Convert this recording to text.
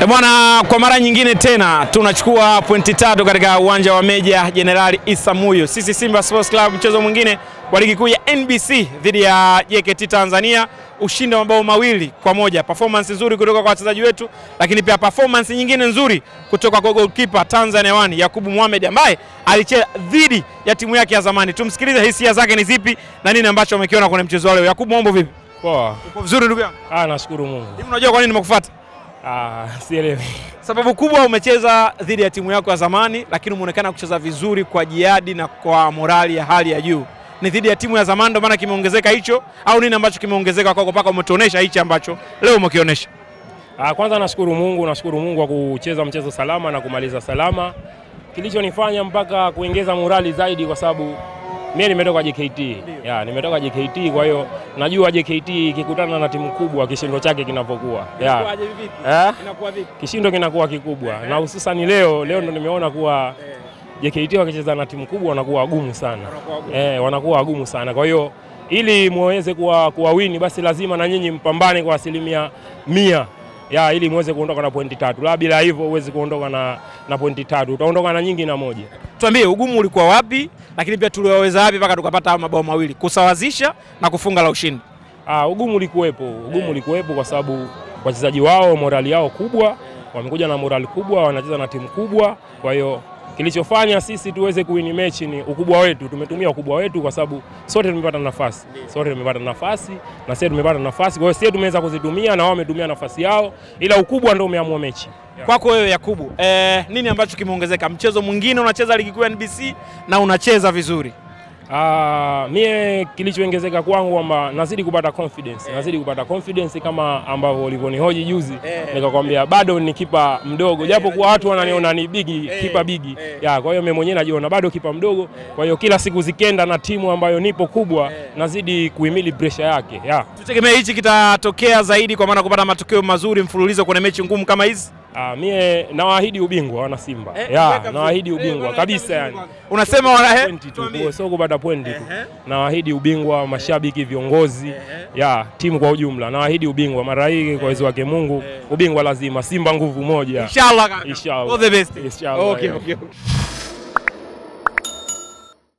Bwana, kwa mara nyingine tena tunachukua pointi 3 katika uwanja wa Meja Jenerali Issa Muyo. Sisi Simba Sports Club, mchezo mwingine wa ligi kuu ya NBC dhidi ya JKT Tanzania, ushindi wa mabao 2-1. Performance nzuri kutoka kwa wachezaji wetu, lakini pia performance nyingine nzuri kutoka kwa goalkeeper Tanzania One Yakubu Mohamed ambaye alicheza dhidi ya timu yake ya zamani. Tumsikilize hisia zake ni zipi na nini ambacho amekiona kwenye mchezo wao. Yakubu, mambo vipi? Poa. Uko vizuri ndugu yangu? Nashukuru Mungu. Hivi unajua kwa nini nimekufuata? Sielewi. Sababu kubwa, umecheza dhidi ya timu yako ya zamani, lakini umeonekana kucheza vizuri kwa jihadi na kwa morali ya hali ya juu. Ni dhidi ya timu ya zamani ndio maana kimeongezeka hicho, au nini ambacho kimeongezeka kwako mpaka umetuonesha hichi ambacho leo umekionyesha? Kwanza nashukuru Mungu kwa kucheza mchezo salama na kumaliza salama. Kilichonifanya mpaka kuongeza morali zaidi kwa sababu mimi nimetoka JKT. Nimetoka JKT, kwa hiyo najua JKT ikikutana na timu kubwa kishindo chake kinapokuwa. Inakuwaje vipi? Inakuwa vipi? Kishindo kinakuwa kikubwa. Na hususan leo ndo nimeona kuwa JKT wakicheza na timu kubwa wanakuwa wagumu sana. Wanakuwa wagumu sana. Kwa hiyo ili muweze kuwa win, basi lazima na nyinyi mpambane kwa 100%. Ili muweze kuondoka na pointi 3. La bila hivyo huwezi kuondoka na pointi 3. Utaondoka na nyingi na moja. Tuambie ugumu ulikuwa wapi, lakini pia tuliwaweza wapi mpaka tukapata mabao 2 kusawazisha na kufunga la ushindi? Ugumu ulikuwepo kwa sababu wachezaji wao morali yao kubwa, wamekuja na morali kubwa, wanacheza na timu kubwa. Kwa hiyo kilichofanya sisi tuweze kuwini mechi ni ukubwa wetu. Tumetumia ukubwa wetu kwa sababu sote tumepata nafasi. Na sisi tumepata nafasi. Kwa hiyo sisi tumeweza kuzitumia na wao wametumia nafasi yao, ila ukubwa ndio umeamua mechi. Kwako wewe Yakubu, nini ambacho kimeongezeka? Mchezo mwingine unacheza ligi kuu ya NBC na unacheza vizuri. Mie kilichoongezeka kwangu kwamba nazidi kupata confidence kama ambavyo ulivyonihoji juzi. Nikakwambia bado ni kipa mdogo, japo kwa watu wananiona ni kipa bigi. Kwa hiyo mimi mwenyewe najiona bado kipa mdogo. Kwa hiyo kila siku zikenda na timu ambayo nipo kubwa, nazidi kuhimili pressure yake. Tutegemea hichi kitatokea zaidi kwa maana kupata matokeo mazuri mfululizo kwenye mechi ngumu kama hizi. Mie nawaahidi ubingwa wana Simba. Nawaahidi ubingwa kabisa yani. Unasema sio kupata pointi tu. Nawaahidi ubingwa, mashabiki, viongozi, timu kwa ujumla. Nawaahidi ubingwa mara hii kwa uwezo wake Mungu. Ubingwa lazima. Simba nguvu moja. Inshallah. Inshallah. All the best. Inshallah. Okay.